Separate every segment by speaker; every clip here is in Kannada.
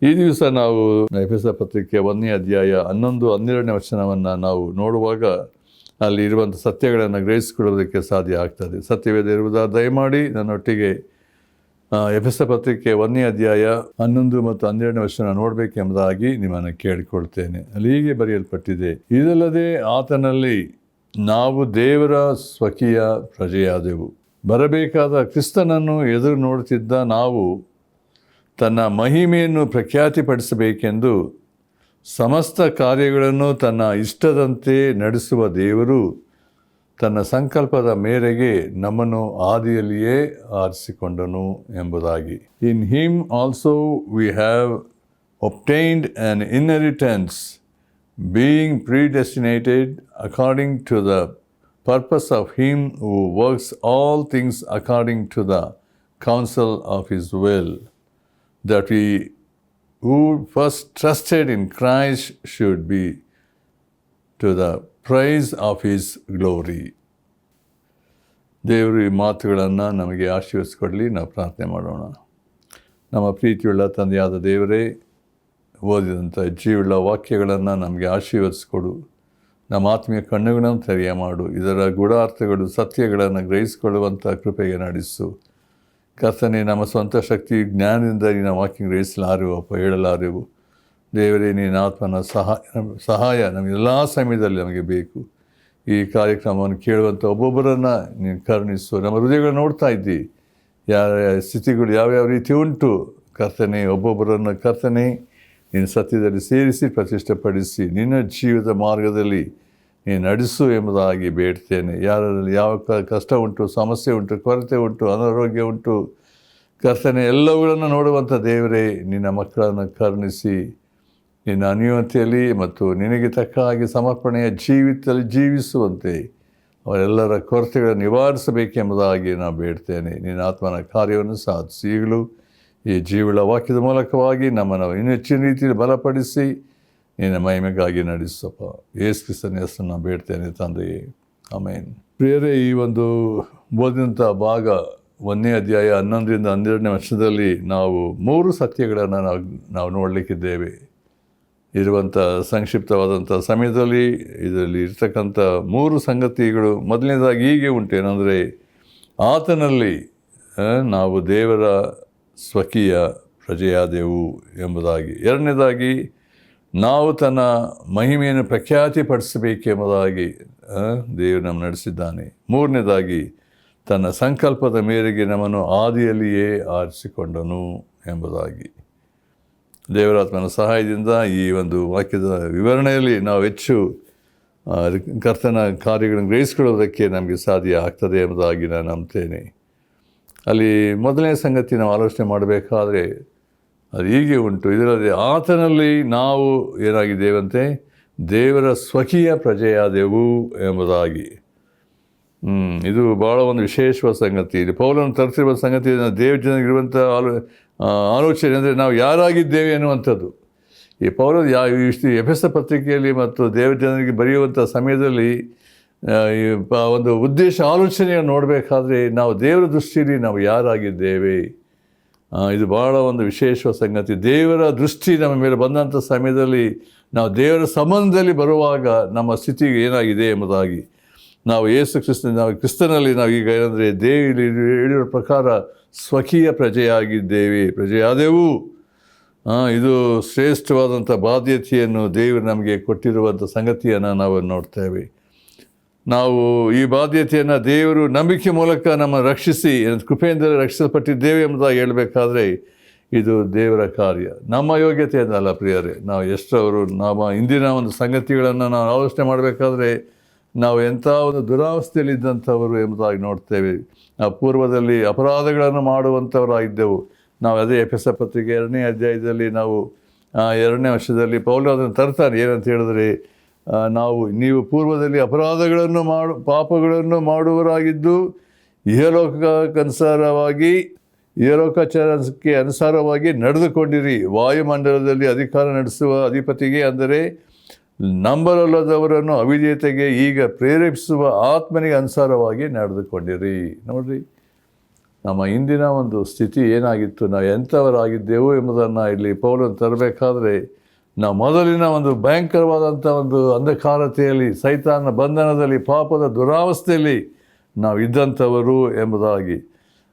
Speaker 1: ಈ ದಿವಸ ನಾವು ಎಫೆಸ ಪತ್ರಿಕೆ 1ನೇ ಅಧ್ಯಾಯ 11-12ನೇ ವಚನವನ್ನು ನಾವು ನೋಡುವಾಗ ಅಲ್ಲಿ ಇರುವಂಥ ಸತ್ಯಗಳನ್ನು ಗ್ರಹಿಸಿಕೊಳ್ಳೋದಕ್ಕೆ ಸಾಧ್ಯ ಆಗ್ತದೆ. ಸತ್ಯವೇದ ಇರುವುದಾದ ದಯಮಾಡಿ ನನ್ನೊಟ್ಟಿಗೆ ಎಫೆಸ ಪತ್ರಿಕೆ 1ನೇ ಅಧ್ಯಾಯ 11 ಮತ್ತು 12ನೇ ವಚನ ನೋಡಬೇಕೆಂಬುದಾಗಿ ನಿಮ್ಮನ್ನು ಕೇಳಿಕೊಳ್ತೇನೆ. ಅಲ್ಲಿ ಹೀಗೆ ಬರೆಯಲ್ಪಟ್ಟಿದೆ, ಇದಲ್ಲದೆ ಆತನಲ್ಲಿ ನಾವು ದೇವರ ಸ್ವಕೀಯ ಪ್ರಜೆಯಾದೆವು. ಬರಬೇಕಾದ ಕ್ರಿಸ್ತನನ್ನು ಎದುರು ನೋಡುತ್ತಿದ್ದ ನಾವು ತನ್ನ ಮಹಿಮೆಯನ್ನು ಪ್ರಖ್ಯಾತಿಪಡಿಸಬೇಕೆಂದು ಸಮಸ್ತ ಕಾರ್ಯಗಳನ್ನು ತನ್ನ ಇಷ್ಟದಂತೆ ನಡೆಸುವ ದೇವರು ತನ್ನ ಸಂಕಲ್ಪದ ಮೇರೆಗೆ ನಮ್ಮನ್ನು ಆದಿಯಲ್ಲಿಯೇ ಆರಿಸಿಕೊಂಡನು ಎಂಬುದಾಗಿ. In him also we have obtained an inheritance, being predestinated according to the purpose of him who works all things according to the counsel of his will, that we who first trusted in Christ should be to the praise of his glory. ದೇವರು ಈ ಮಾತುಗಳನ್ನು ನಮಗೆ ಆಶೀರ್ವದಿಸಿಕೊಡಲಿ. ನಾವು ಪ್ರಾರ್ಥನೆ ಮಾಡೋಣ. ನಮ್ಮ ಪ್ರೀತಿಯುಳ್ಳ ತಂದೆಯಾದ ದೇವರೇ, ಓದಿದಂಥ ಜೀವುಳ್ಳ ವಾಕ್ಯಗಳನ್ನು ನಮಗೆ ಆಶೀರ್ವದಿಸಿಕೊಡು. ನಮ್ಮ ಆತ್ಮೀಯ ಕಣ್ಣುಗಳನ್ನು ತೆರೆಯ ಮಾಡು. ಇದರ ಗೂಢಾರ್ಥಗಳು ಸತ್ಯಗಳನ್ನು ಗ್ರಹಿಸಿಕೊಳ್ಳುವಂಥ ಕೃಪೆಗೆ ನಡೆಸು. ಕರ್ತನೆ, ನಮ್ಮ ಸ್ವಂತ ಶಕ್ತಿ ಜ್ಞಾನದಿಂದ ನಿನ್ನ ವಾಕ್ಯ ಗ್ರಹಿಸಲಾರೆವಪ್ಪ, ಹೇಳಲಾರೆವು. ದೇವರೇ, ನಿನ್ನ ಆತ್ಮನ ಸಹಾಯ ನಮಗೆಲ್ಲ ಸಮಯದಲ್ಲಿ ನಮಗೆ ಬೇಕು. ಈ ಕಾರ್ಯಕ್ರಮವನ್ನು ಕೇಳುವಂಥ ಒಬ್ಬೊಬ್ಬರನ್ನು ನೀನು ಕರುಣಿಸು. ನಮ್ಮ ಹೃದಯಗಳು ನೋಡ್ತಾ ಇದ್ದಿ, ಯಾರ ಸ್ಥಿತಿಗಳು ಯಾವ್ಯಾವ ರೀತಿ ಉಂಟು ಕರ್ತನೆ, ಒಬ್ಬೊಬ್ಬರನ್ನು ಕರ್ತನೆ ನೀನು ಸತ್ಯದಲ್ಲಿ ಸೇರಿಸಿ ಪ್ರತಿಷ್ಠೆಪಡಿಸಿ ನಿನ್ನ ಜೀವದ ಮಾರ್ಗದಲ್ಲಿ ನೀನು ನಡೆಸು ಎಂಬುದಾಗಿ ಬೇಡ್ತೇನೆ. ಯಾರಲ್ಲಿ ಯಾವ ಕಷ್ಟ ಉಂಟು, ಸಮಸ್ಯೆ ಉಂಟು, ಕೊರತೆ ಉಂಟು, ಅನಾರೋಗ್ಯ ಉಂಟು ಕರ್ತನೆ, ಎಲ್ಲವುಗಳನ್ನು ನೋಡುವಂಥ ದೇವರೇ, ನಿನ್ನ ಮಕ್ಕಳನ್ನು ಕರುಣಿಸಿ ನಿನ್ನ ಅನ್ಯೋನ್ಯತೆಯಲ್ಲಿ ಮತ್ತು ನಿನಗೆ ತಕ್ಕ ಹಾಗೆ ಸಮರ್ಪಣೆಯ ಜೀವಿತದಲ್ಲಿ ಜೀವಿಸುವಂತೆ ಅವರೆಲ್ಲರ ಕೊರತೆಗಳನ್ನು ನಿವಾರಿಸಬೇಕೆಂಬುದಾಗಿ ನಾನು ಬೇಡ್ತೇನೆ. ನಿನ್ನ ಆತ್ಮನ ಕಾರ್ಯವನ್ನು ಸಾಧಿಸಿ ಈಗಲೂ ಈ ಜೀವಳ ವಾಕ್ಯದ ಮೂಲಕವಾಗಿ ನಮ್ಮನ್ನು ಇನ್ನೂ ಹೆಚ್ಚಿನ ರೀತಿಯಲ್ಲಿ ಬಲಪಡಿಸಿ ನಿನ್ನ ಮಹಿಮೆಗಾಗಿ ನಡೆಸಪ್ಪ. ಯೇಸು ಕ್ರಿಸ್ತನ ಹೆಸರನ್ನು ನಾನು ಬೇಡ್ತೇನೆ ತಂದೆಯೇ, ಆಮೇನ್. ಪ್ರಿಯರೇ, ಈ ಒಂದು ಓದಿದಂಥ ಭಾಗ 1ನೇ ಅಧ್ಯಾಯ 11-12ನೇ ವಚನದಲ್ಲಿ ನಾವು 3 ಸತ್ಯಗಳನ್ನು ನಾವು ನೋಡಲಿಕ್ಕಿದ್ದೇವೆ. ಇರುವಂಥ ಸಂಕ್ಷಿಪ್ತವಾದಂಥ ಸಮಯದಲ್ಲಿ ಇದರಲ್ಲಿ ಇರ್ತಕ್ಕಂಥ 3 ಸಂಗತಿಗಳು. ಮೊದಲನೇದಾಗಿ ಹೀಗೆ ಉಂಟೇನೆಂದರೆ, ಆತನಲ್ಲಿ ನಾವು ದೇವರ ಸ್ವಕೀಯ ಪ್ರಜೆಯಾದೆವು ಎಂಬುದಾಗಿ. ಎರಡನೇದಾಗಿ, ನಾವು ತನ್ನ ಮಹಿಮೆಯನ್ನು ಪ್ರಖ್ಯಾತಿಪಡಿಸಬೇಕೆಂಬುದಾಗಿ ದೇವರು ನಮ್ಮ ನಡೆಸಿದ್ದಾನೆ. ಮೂರನೇದಾಗಿ, ತನ್ನ ಸಂಕಲ್ಪದ ಮೇರೆಗೆ ನಮ್ಮನ್ನು ಆದಿಯಲ್ಲಿಯೇ ಆರಿಸಿಕೊಂಡನು ಎಂಬುದಾಗಿ. ದೇವರಾತ್ಮನ ಸಹಾಯದಿಂದ ಈ ಒಂದು ವಾಕ್ಯದ ವಿವರಣೆಯಲ್ಲಿ ನಾವು ಹೆಚ್ಚು ಕರ್ತನ ಕಾರ್ಯಗಳನ್ನು ಗ್ರಹಿಸಿಕೊಳ್ಳೋದಕ್ಕೆ ನಮಗೆ ಸಾಧ್ಯ ಆಗ್ತದೆ ಎಂಬುದಾಗಿ ನಾನು ನಂಬ್ತೇನೆ. ಅಲ್ಲಿ ಮೊದಲನೇ ಸಂಗತಿ ನಾವು ಆಲೋಚನೆ ಮಾಡಬೇಕಾದ್ರೆ ಅದು ಹೀಗೆ ಉಂಟು, ಇದರಲ್ಲಿ ಆತನಲ್ಲಿ ನಾವು ಏನಾಗಿದ್ದೇವಂತೆ, ದೇವರ ಸ್ವಕೀಯ ಪ್ರಜೆಯಾದೆವು ಎಂಬುದಾಗಿ. ಇದು ಭಾಳ ಒಂದು ವಿಶೇಷವಾದ ಸಂಗತಿ. ಇದು ಪೌಲನು ತರಿಸಿರುವ ಸಂಗತಿ. ದೇವ್ರ ಜನರಿಗಿರುವಂಥ ಆಲೋಚನೆ ಅಂದರೆ ನಾವು ಯಾರಾಗಿದ್ದೇವೆ ಅನ್ನುವಂಥದ್ದು. ಈ ಪೌಲನು ಎಫೆಸ ಪತ್ರಿಕೆಯಲ್ಲಿ ಮತ್ತು ದೇವ್ರ ಜನರಿಗೆ ಬರೆಯುವಂಥ ಸಮಯದಲ್ಲಿ ಒಂದು ಉದ್ದೇಶ ಆಲೋಚನೆಯನ್ನು ನೋಡಬೇಕಾದ್ರೆ ನಾವು ದೇವರ ದೃಷ್ಟಿಯಲ್ಲಿ ನಾವು ಯಾರಾಗಿದ್ದೇವೆ, ಇದು ಭಾಳ ಒಂದು ವಿಶೇಷವಾದ ಸಂಗತಿ. ದೇವರ ದೃಷ್ಟಿ ನಮ್ಮ ಮೇಲೆ ಬಂದಂಥ ಸಮಯದಲ್ಲಿ ನಾವು ದೇವರ ಸಂಬಂಧದಲ್ಲಿ ಬರುವಾಗ ನಮ್ಮ ಸ್ಥಿತಿ ಏನಾಗಿದೆ ಎಂಬುದಾಗಿ ನಾವು ಕ್ರಿಸ್ತನಲ್ಲಿ ನಾವು ಈಗ ಏನಂದರೆ ದೇವರಲ್ಲಿ ಹೇಳಿರೋ ಪ್ರಕಾರ ಸ್ವಕೀಯ ಪ್ರಜೆಯಾದೆವು. ಇದು ಶ್ರೇಷ್ಠವಾದಂಥ ಬಾಧ್ಯತೆಯನ್ನು ದೇವರು ನಮಗೆ ಕೊಟ್ಟಿರುವಂಥ ಸಂಗತಿಯನ್ನು ನಾವು ನೋಡ್ತೇವೆ. ನಾವು ಈ ಬಾಧ್ಯತೆಯನ್ನು ದೇವರು ನಂಬಿಕೆ ಮೂಲಕ ನಮ್ಮ ರಕ್ಷಿಸಿ ಕೃಪೆಯಿಂದ ರಕ್ಷಿಸಲ್ಪಟ್ಟಿದ್ದೇವೆ ಎಂಬುದಾಗಿ ಹೇಳಬೇಕಾದ್ರೆ ಇದು ದೇವರ ಕಾರ್ಯ, ನಮ್ಮ ಯೋಗ್ಯತೆಯನ್ನಲ್ಲ. ಪ್ರಿಯರೇ, ನಾವು ಎಷ್ಟವರು ನಮ್ಮ ಇಂದಿನ ಒಂದು ಸಂಗತಿಗಳನ್ನು ನಾವು ಆಲೋಚನೆ ಮಾಡಬೇಕಾದ್ರೆ ನಾವು ಎಂಥ ಒಂದು ದುರಾವಸ್ಥೆಯಲ್ಲಿದ್ದಂಥವರು ಎಂಬುದಾಗಿ ನೋಡ್ತೇವೆ. ನಾವು ಪೂರ್ವದಲ್ಲಿ ಅಪರಾಧಗಳನ್ನು ಮಾಡುವಂಥವರಾಗಿದ್ದೆವು. ನಾವು ಅದೇ ಎಫೆಸ ಪತ್ರಿಕೆ 2ನೇ ಅಧ್ಯಾಯದಲ್ಲಿ ನಾವು 2ನೇ ವರ್ಷದಲ್ಲಿ ಪೌಲ ಅದನ್ನು ತರ್ತಾನೆ. ಏನಂತ ಹೇಳಿದ್ರೆ, ನೀವು ಪೂರ್ವದಲ್ಲಿ ಪಾಪಗಳನ್ನು ಮಾಡುವವರಾಗಿದ್ದು ಇಹಲೋಕಾಚಾರಕ್ಕೆ ಅನುಸಾರವಾಗಿ ನಡೆದುಕೊಂಡಿರಿ. ವಾಯುಮಂಡಲದಲ್ಲಿ ಅಧಿಕಾರ ನಡೆಸುವ ಅಧಿಪತಿಗೆ, ಅಂದರೆ ನಂಬರಲ್ಲದವರನ್ನು ಅವಿಧೇಯತೆಗೆ ಈಗ ಪ್ರೇರೇಪಿಸುವ ಆತ್ಮನಿಗೆ ಅನುಸಾರವಾಗಿ ನಡೆದುಕೊಂಡಿರಿ. ನೋಡ್ರಿ, ನಮ್ಮ ಇಂದಿನ ಒಂದು ಸ್ಥಿತಿ ಏನಾಗಿತ್ತು, ನಾವು ಎಂಥವರಾಗಿದ್ದೆವು ಎಂಬುದನ್ನು ಇಲ್ಲಿ ಪೌಲನು ತರಬೇಕಾದ್ರೆ ನಾವು ಮೊದಲಿನ ಒಂದು ಭಯಂಕರವಾದಂಥ ಒಂದು ಅಂಧಕಾರತೆಯಲ್ಲಿ, ಸೈತಾನನ ಬಂಧನದಲ್ಲಿ, ಪಾಪದ ದುರಾವಸ್ಥೆಯಲ್ಲಿ ನಾವು ಇದ್ದಂಥವರು ಎಂಬುದಾಗಿ,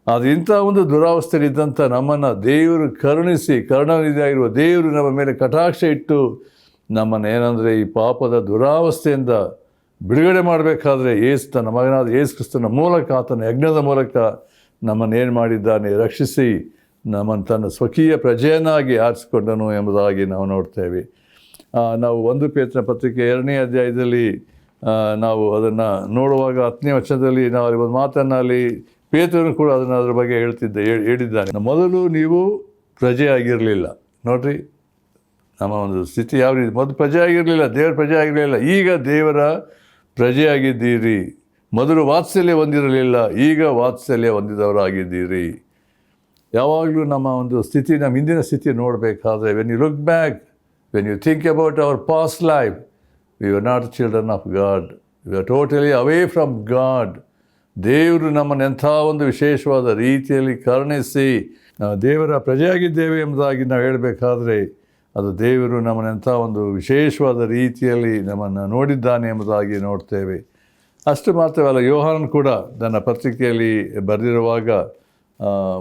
Speaker 1: ಅದು ಇಂಥ ಒಂದು ದುರಾವಸ್ಥೆಯಲ್ಲಿ ಇದ್ದಂಥ ನಮ್ಮನ್ನು ದೇವರು ಕರುಣಿಸಿ, ಕರುಣಾನಿಧಿಯಾಗಿರುವ ದೇವರು ನಮ್ಮ ಮೇಲೆ ಕಟಾಕ್ಷ ಇಟ್ಟು ನಮ್ಮನ್ನು ಏನಂದರೆ ಈ ಪಾಪದ ದುರಾವಸ್ಥೆಯಿಂದ ಬಿಡುಗಡೆ ಮಾಡಬೇಕಾದ್ರೆ ತನ್ನ ಮಗನಾದ ಯೇಸು ಕ್ರಿಸ್ತನ ಮೂಲಕ, ಆತನ ಯಜ್ಞದ ಮೂಲಕ ನಮ್ಮನ್ನು ಏನು ಮಾಡಿದ್ದಾನೆ, ರಕ್ಷಿಸಿ ನಮ್ಮನ್ನು ತನ್ನ ಸ್ವಕೀಯ ಪ್ರಜೆಯನ್ನಾಗಿ ಆರಿಸಿಕೊಂಡನು ಎಂಬುದಾಗಿ ನಾವು ನೋಡ್ತೇವೆ. ನಾವು 1 ಪೇತ್ರನ ಪತ್ರಿಕೆ 2ನೇ ಅಧ್ಯಾಯದಲ್ಲಿ ನಾವು ಅದನ್ನು ನೋಡುವಾಗ 10ನೇ ವಚನದಲ್ಲಿ ನಾವು ಅಲ್ಲಿ ಒಂದು ಮಾತನ್ನು ಅಲ್ಲಿ ಪೇತ್ರನು ಕೂಡ ಅದನ್ನು ಅದರ ಬಗ್ಗೆ ಹೇಳಿದ್ದಾನೆ. ಮೊದಲು ನೀವು ಪ್ರಜೆಯಾಗಿರಲಿಲ್ಲ. ನೋಡ್ರಿ, ನಮ್ಮ ಒಂದು ಸ್ಥಿತಿ ಯಾವ ರೀತಿ, ಮೊದಲು ಪ್ರಜೆಯಾಗಿರಲಿಲ್ಲ, ದೇವರ ಪ್ರಜೆ ಆಗಿರಲಿಲ್ಲ, ಈಗ ದೇವರ ಪ್ರಜೆಯಾಗಿದ್ದೀರಿ. ಮೊದಲು ವಾತ್ಸಲ್ಯ ಹೊಂದಿರಲಿಲ್ಲ, ಈಗ ವಾತ್ಸಲ್ಯ ಹೊಂದಿದವರಾಗಿದ್ದೀರಿ. ಯಾವಾಗಲೂ ನಮ್ಮ ಒಂದು ಸ್ಥಿತಿ, ನಮ್ಮ ಹಿಂದಿನ ಸ್ಥಿತಿ ನೋಡಬೇಕಾದ್ರೆ, when you look back, when you think about our past life, we are not children of God, we are totally away from God. ದೇವರು ನಮ್ಮನ್ನು ಎಂಥ ಒಂದು ವಿಶೇಷವಾದ ರೀತಿಯಲ್ಲಿ ಕರುಣಿಸಿ ನಾವು ದೇವರ ಪ್ರಜೆಯಾಗಿದ್ದೇವೆ ಎಂಬುದಾಗಿ ನಾವು ಹೇಳಬೇಕಾದ್ರೆ, ಅದು ದೇವರು ನಮ್ಮನ್ನೆಂಥ ಒಂದು ವಿಶೇಷವಾದ ರೀತಿಯಲ್ಲಿ ನಮ್ಮನ್ನು ನೋಡಿದ್ದಾನೆ ಎಂಬುದಾಗಿ ನೋಡ್ತೇವೆ. ಅಷ್ಟು ಮಾತ್ರವಲ್ಲ, ಯೋಹಾನನು ಕೂಡ ತನ್ನ ಪತ್ರಿಕೆಯಲ್ಲಿ ಬರೆದಿರುವಾಗ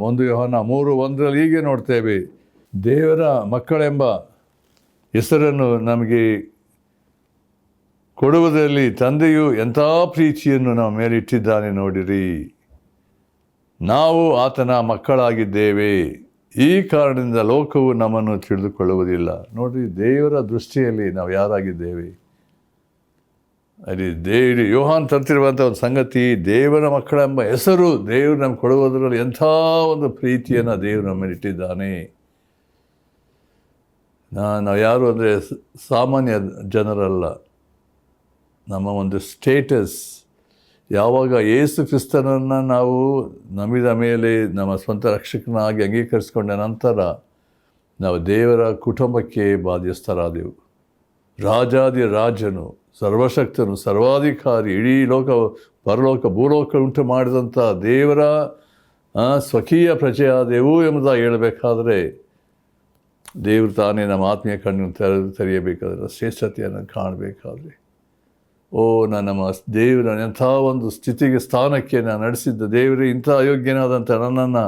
Speaker 1: 1 ಯೋಹಾನ 3:1 ಹೀಗೆ ನೋಡ್ತೇವೆ, ದೇವರ ಮಕ್ಕಳೆಂಬ ಹೆಸರನ್ನು ನಮಗೆ ಕೊಡುವುದರಲ್ಲಿ ತಂದೆಯು ಎಂಥ ಪ್ರೀತಿಯನ್ನು ನಮ್ಮ ಮೇಲೆ ಇಟ್ಟಿದ್ದಾನೆ ನೋಡಿರಿ, ನಾವು ಆತನ ಮಕ್ಕಳಾಗಿದ್ದೇವೆ, ಈ ಕಾರಣದಿಂದ ಲೋಕವು ನಮ್ಮನ್ನು ತಿಳಿದುಕೊಳ್ಳುವುದಿಲ್ಲ. ನೋಡಿರಿ, ದೇವರ ದೃಷ್ಟಿಯಲ್ಲಿ ನಾವು ಯಾರಾಗಿದ್ದೇವೆ. ಅಲ್ಲಿ ಯೋಹಾನ್ ತರ್ತಿರುವಂಥ ಒಂದು ಸಂಗತಿ, ದೇವರ ಮಕ್ಕಳೆಂಬ ಹೆಸರು ದೇವರು ನಮ್ಗೆ ಕೊಡುವುದರಲ್ಲಿ ಎಂಥ ಒಂದು ಪ್ರೀತಿಯನ್ನು ದೇವರು ನಮ್ಮ ಮೇಲೆ ಇಟ್ಟಿದ್ದಾನೆ. ನಾವು ಯಾರು ಅಂದರೆ ಸಾಮಾನ್ಯ ಜನರಲ್ಲ. ನಮ್ಮ ಒಂದು ಸ್ಟೇಟಸ್, ಯಾವಾಗ ಯೇಸು ಕ್ರಿಸ್ತನನ್ನು ನಾವು ನಂಬಿದ ಮೇಲೆ ನಮ್ಮ ಸ್ವಂತ ರಕ್ಷಕನಾಗಿ ಅಂಗೀಕರಿಸಿಕೊಂಡ ನಂತರ ನಾವು ದೇವರ ಕುಟುಂಬಕ್ಕೆ ಬಾಧ್ಯಸ್ಥರಾದೆವು. ರಾಜಾದಿ ರಾಜನು, ಸರ್ವಶಕ್ತನು, ಸರ್ವಾಧಿಕಾರಿ, ಇಡೀ ಲೋಕ, ಪರಲೋಕ, ಭೂಲೋಕ ಉಂಟು ಮಾಡಿದಂಥ ದೇವರ ಸ್ವಕೀಯ ಪ್ರಜೆಯಾದೆವು ಎಂಬುದಾಗಿ ಹೇಳಬೇಕಾದ್ರೆ, ದೇವರು ತಾನೇ ನಮ್ಮ ಆತ್ಮೀಯ ಕಣ್ಣನ್ನು ತೆರೆಯಬೇಕಾದ್ರೆ, ಶ್ರೇಷ್ಠತೆಯನ್ನು ಕಾಣಬೇಕಾದ್ರೆ, ನಮ್ಮ ದೇವರು ಎಂಥ ಒಂದು ಸ್ಥಿತಿಗೆ, ಸ್ಥಾನಕ್ಕೆ ನಾನು ನಡೆಸಿದ್ದ ದೇವರೇ, ಇಂಥ ಅಯೋಗ್ಯನಾದಂಥ ನನ್ನನ್ನು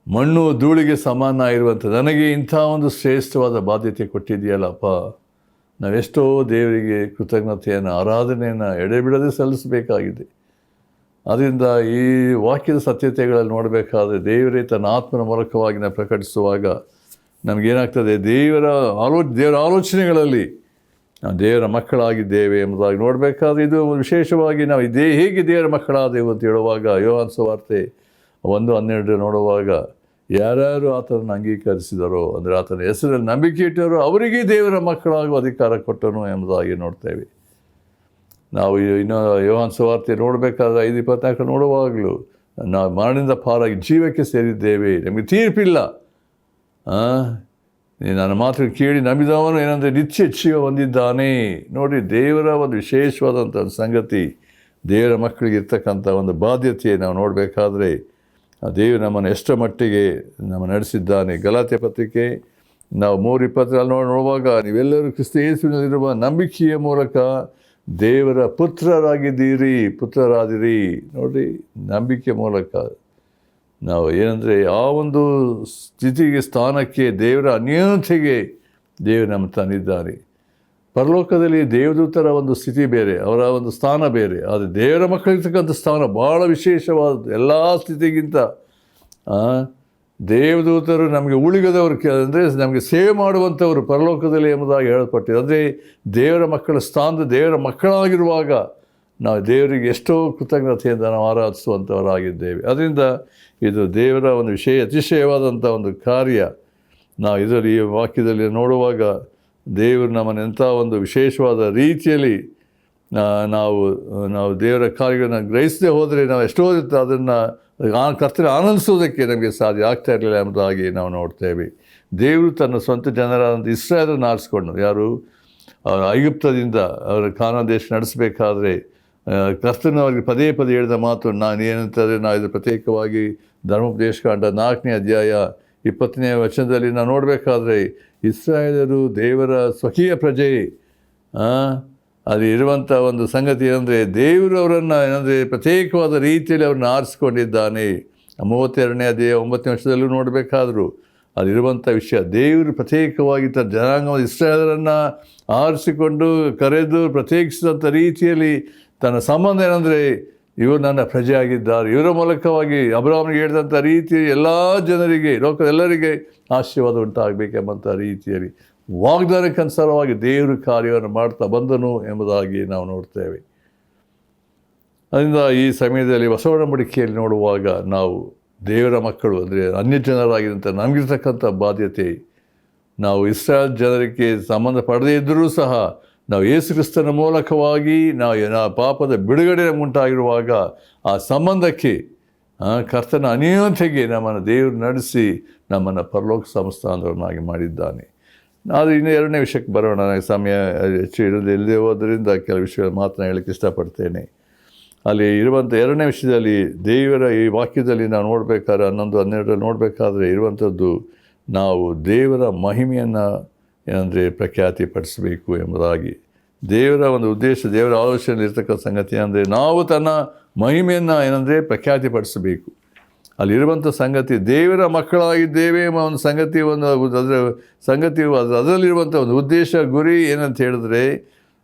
Speaker 1: ಮಣ್ಣು ಧೂಳಿಗೆ ಸಮಾನ ಇರುವಂಥ ನನಗೆ ಇಂಥ ಒಂದು ಶ್ರೇಷ್ಠವಾದ ಬಾಧ್ಯತೆ ಕೊಟ್ಟಿದೆಯಲ್ಲಪ್ಪ. ನಾವೆಷ್ಟೋ ದೇವರಿಗೆ ಕೃತಜ್ಞತೆಯನ್ನು, ಆರಾಧನೆಯನ್ನು ಎಡೆಬಿಡದೆ ಸಲ್ಲಿಸಬೇಕಾಗಿದೆ. ಅದರಿಂದ ಈ ವಾಕ್ಯದ ಸತ್ಯತೆಗಳಲ್ಲಿ ನೋಡಬೇಕಾದ್ರೆ, ದೇವರೇ ತನ್ನ ಆತ್ಮನ ಮೂಲಕವಾಗಿ ನಾವು ಪ್ರಕಟಿಸುವಾಗ ನಮಗೇನಾಗ್ತದೆ, ದೇವರ ಆಲೋಚನೆಗಳಲ್ಲಿ ನಾವು ದೇವರ ಮಕ್ಕಳಾಗಿದ್ದೇವೆ ಎಂಬುದಾಗಿ ನೋಡಬೇಕಾದ್ರೆ, ಇದು ವಿಶೇಷವಾಗಿ ನಾವು ಹೇಗೆ ದೇವರ ಮಕ್ಕಳಾದೆವು ಅಂತ ಹೇಳುವಾಗ, ಯೋಹಾನ ಸುವಾರ್ತೆ 1:12 ನೋಡುವಾಗ, ಯಾರ್ಯಾರು ಆತನನ್ನು ಅಂಗೀಕರಿಸಿದರೋ, ಅಂದರೆ ಆತನ ಹೆಸರಲ್ಲಿ ನಂಬಿಕೆ ಇಟ್ಟರೋ ಅವರಿಗೆ ದೇವರ ಮಕ್ಕಳಾಗುವ ಅಧಿಕಾರ ಕೊಟ್ಟನು ಎಂಬುದಾಗಿ ನೋಡ್ತೇವೆ. ನಾವು ಇನ್ನು ಯೋಹಾನ ಸುವಾರ್ತೆ ನೋಡಬೇಕಾದ್ರೆ 5:24 ನೋಡುವಾಗಲೂ, ನಾವು ಮರಣದಿಂದ ಪಾರಾಗಿ ಜೀವಕ್ಕೆ ಸೇರಿದ್ದೇವೆ, ನಮಗೆ ತೀರ್ಪಿಲ್ಲ, ನನ್ನ ಮಾತು ಕೇಳಿ ನಂಬಿದವನು ಏನಂದರೆ ನಿತ್ಯ ಜೀವ ಹೊಂದಿದ್ದಾನೆ. ನೋಡಿ, ದೇವರ ಒಂದು ವಿಶೇಷವಾದಂಥ ಸಂಗತಿ, ದೇವರ ಮಕ್ಕಳಿಗೆ ಇರ್ತಕ್ಕಂಥ ಒಂದು ಬಾಧ್ಯತೆ ನಾವು ನೋಡಬೇಕಾದ್ರೆ, ದೇವರು ನಮ್ಮನ್ನು ಎಷ್ಟರ ಮಟ್ಟಿಗೆ ನಮ್ಮ ನಡೆಸಿದ್ದಾನೆ. ಗಲಾತ್ಯ ಪತ್ರಿಕೆ ನಾವು 3:20 ನೋಡುವಾಗ, ನೀವೆಲ್ಲರೂ ಕ್ರಿಸ್ತ ಯೇಸುವಿನಲ್ಲಿರುವ ನಂಬಿಕೆಯ ಮೂಲಕ ದೇವರ ಪುತ್ರರಾದಿರಿ. ನೋಡಿ, ನಂಬಿಕೆ ಮೂಲಕ ನಾವು ಏನಂದರೆ ಆ ಒಂದು ಸ್ಥಿತಿಗೆ, ಸ್ಥಾನಕ್ಕೆ, ದೇವರ ಅನ್ಯೋನ್ಯತೆಗೆ ದೇವರು ನಮ್ಮ ತಂದಿದ್ದಾನೆ. ಪರಲೋಕದಲ್ಲಿ ದೇವದೂತರ ಒಂದು ಸ್ಥಿತಿ ಬೇರೆ, ಅವರ ಒಂದು ಸ್ಥಾನ ಬೇರೆ. ಆದರೆ ದೇವರ ಮಕ್ಕಳಿರ್ತಕ್ಕಂಥ ಸ್ಥಾನ ಭಾಳ ವಿಶೇಷವಾದದ್ದು. ಎಲ್ಲ ಸ್ಥಿತಿಗಿಂತ ದೇವದೂತರು ನಮಗೆ ಉಳಿಗದವರು, ಅಂದರೆ ನಮಗೆ ಸೇವೆ ಮಾಡುವಂಥವರು ಪರಲೋಕದಲ್ಲಿ ಎಂಬುದಾಗಿ ಹೇಳಲ್ಪಟ್ಟಿದೆ. ಅಂದರೆ ದೇವರ ಮಕ್ಕಳ ಸ್ಥಾನದ, ದೇವರ ಮಕ್ಕಳಾಗಿರುವಾಗ ನಾವು ದೇವರಿಗೆ ಎಷ್ಟೋ ಕೃತಜ್ಞತೆಯಿಂದ ನಾವು ಆರಾಧಿಸುವಂಥವರಾಗಿದ್ದೇವೆ. ಅದರಿಂದ ಇದು ದೇವರ ಒಂದು ಅತಿಶಯವಾದಂಥ ಒಂದು ಕಾರ್ಯ. ನಾವು ಇದರಲ್ಲಿ ಈ ವಾಕ್ಯದಲ್ಲಿ ನೋಡುವಾಗ, ದೇವರು ನಮ್ಮನ್ನು ಎಂಥ ಒಂದು ವಿಶೇಷವಾದ ರೀತಿಯಲ್ಲಿ ನಾವು ದೇವರ ಕಾರ್ಯಗಳನ್ನು ಗ್ರಹಿಸದೆ ಹೋದರೆ ನಾವು ಎಷ್ಟೋ ಅದನ್ನು ಕರ್ತನ ಆನಂದಿಸೋದಕ್ಕೆ ನಮಗೆ ಸಾಧ್ಯ ಆಗ್ತಾ ಇರಲಿಲ್ಲ ಎಂಬುದಾಗಿ ನಾವು ನೋಡ್ತೇವೆ. ದೇವರು ತನ್ನ ಸ್ವಂತ ಜನರಾದಂಥ ಇಸ್ರಾಯೇಲನ್ನು ಆರಿಸ್ಕೊಂಡು, ಯಾರು ಐಗುಪ್ತದಿಂದ ಅವರ ಕಾನಾನ್ ದೇಶ ನಡೆಸಬೇಕಾದ್ರೆ ಕರ್ತನು ಅವರಿಗೆ ಪದೇ ಪದೇ ಹೇಳಿದ ಮಾತು ನಾನು ಏನಂತಂದರೆ ನಾವು ಇದು ಪ್ರತ್ಯೇಕವಾಗಿ ಧರ್ಮೋಪದೇಶಕಾಂಡ 4ನೇ ಅಧ್ಯಾಯ 20ನೇ ವಚನದಲ್ಲಿ ನಾವು ನೋಡಬೇಕಾದ್ರೆ ಇಸ್ರಾಯೇಲರು ದೇವರ ಸ್ವಕೀಯ ಪ್ರಜೆ. ಅಲ್ಲಿ ಇರುವಂಥ ಒಂದು ಸಂಗತಿ ಏನಂದರೆ ದೇವರು ಅವರನ್ನು ಏನಂದರೆ ಪ್ರತ್ಯೇಕವಾದ ರೀತಿಯಲ್ಲಿ ಅವ್ರನ್ನ ಆರಿಸ್ಕೊಂಡಿದ್ದಾನೆ. 32ನೇ ಅಧ್ಯಾಯ 9ನೇ ವಚನದಲ್ಲೂ ನೋಡಬೇಕಾದ್ರು ಅಲ್ಲಿರುವಂಥ ವಿಷಯ, ದೇವರು ಪ್ರತ್ಯೇಕವಾಗಿ ತನ್ನ ಜನಾಂಗವಾದ ಇಸ್ರಾಯೇಲರನ್ನು ಆರಿಸಿಕೊಂಡು ಕರೆದು ಪ್ರತ್ಯೇಕಿಸಿದಂಥ ರೀತಿಯಲ್ಲಿ ತನ್ನ ಸಂಬಂಧ ಏನಂದರೆ ಇವರು ನನ್ನ ಪ್ರಜೆಯಾಗಿದ್ದಾರೆ, ಇವರ ಮೂಲಕವಾಗಿ ಅಬ್ರಹಾಮನಿಗೆ ಹೇಳಿದಂಥ ರೀತಿ ಎಲ್ಲ ಜನರಿಗೆ, ಲೋಕದ ಎಲ್ಲರಿಗೆ ಆಶೀರ್ವಾದ ಉಂಟಾಗಬೇಕೆಂಬಂಥ ರೀತಿಯಲ್ಲಿ ವಾಗ್ದಾನಕ್ಕನುಸಾರವಾಗಿ ದೇವರು ಕಾರ್ಯವನ್ನು ಮಾಡ್ತಾ ಬಂದನು ಎಂಬುದಾಗಿ ನಾವು ನೋಡ್ತೇವೆ. ಅದರಿಂದ ಈ ಸಮಯದಲ್ಲಿ ಹೊಸ ಒಡಂಬಡಿಕೆಯಲ್ಲಿ ನೋಡುವಾಗ ನಾವು ದೇವರ ಮಕ್ಕಳು ಅಂದರೆ ಅನ್ಯ ಜನರಾಗಿದ್ದಂಥ ನಮಗಿರ್ತಕ್ಕಂಥ ಬಾಧ್ಯತೆ, ನಾವು ಇಸ್ರಾಯೇಲ್ ಜನರಿಗೆ ಸಂಬಂಧ ಪಡೆದೇ ಇದ್ದರೂ ಸಹ ನಾವು ಯೇಸು ಕ್ರಿಸ್ತನ ಮೂಲಕವಾಗಿ ನಾವು ಪಾಪದ ಬಿಡುಗಡೆ ಉಂಟಾಗಿರುವಾಗ ಆ ಸಂಬಂಧಕ್ಕೆ ಕರ್ತನ ಅನ್ಯೋನ್ಯತೆಗೆ ನಮ್ಮನ್ನು ದೇವರು ನಡೆಸಿ ನಮ್ಮನ್ನು ಪರಲೋಕ ಸಂಸ್ಥಾನವನ್ನಾಗಿ ಮಾಡಿದ್ದಾನೆ. ಆದರೆ ಇನ್ನು 2ನೇ ವಿಷಯಕ್ಕೆ ಬರೋಣ. ನನಗೆ ಸಮಯ ಹೆಚ್ಚು ಇಲ್ಲದೆ ಹೋದ್ರಿಂದ ಕೆಲವು ವಿಷಯಗಳು ಮಾತನ್ನ ಹೇಳಕ್ಕೆ ಇಷ್ಟಪಡ್ತೇನೆ. ಅಲ್ಲಿ ಇರುವಂಥ 2ನೇ ವಿಷಯದಲ್ಲಿ ದೇವರ ಈ ವಾಕ್ಯದಲ್ಲಿ ನಾವು ನೋಡಬೇಕಾದ್ರೆ 11-12 ನೋಡಬೇಕಾದ್ರೆ ಇರುವಂಥದ್ದು, ನಾವು ದೇವರ ಮಹಿಮೆಯನ್ನು ಏನಂದರೆ ಪ್ರಖ್ಯಾತಿಪಡಿಸಬೇಕು ಎಂಬುದಾಗಿ. ದೇವರ ಒಂದು ಉದ್ದೇಶ, ದೇವರ ಆಲೋಚನೆಯಲ್ಲಿ ಇರ್ತಕ್ಕಂಥ ಸಂಗತಿ ಅಂದರೆ ನಾವು ತನ್ನ ಮಹಿಮೆಯನ್ನು ಏನಂದರೆ ಪ್ರಖ್ಯಾತಿಪಡಿಸಬೇಕು. ಅಲ್ಲಿರುವಂಥ ಸಂಗತಿ ದೇವರ ಮಕ್ಕಳಾಗಿದ್ದೇವೆ ಎಂಬ ಒಂದು ಸಂಗತಿ, ಅದರಲ್ಲಿರುವಂಥ ಒಂದು ಉದ್ದೇಶ, ಗುರಿ ಏನಂತ ಹೇಳಿದ್ರೆ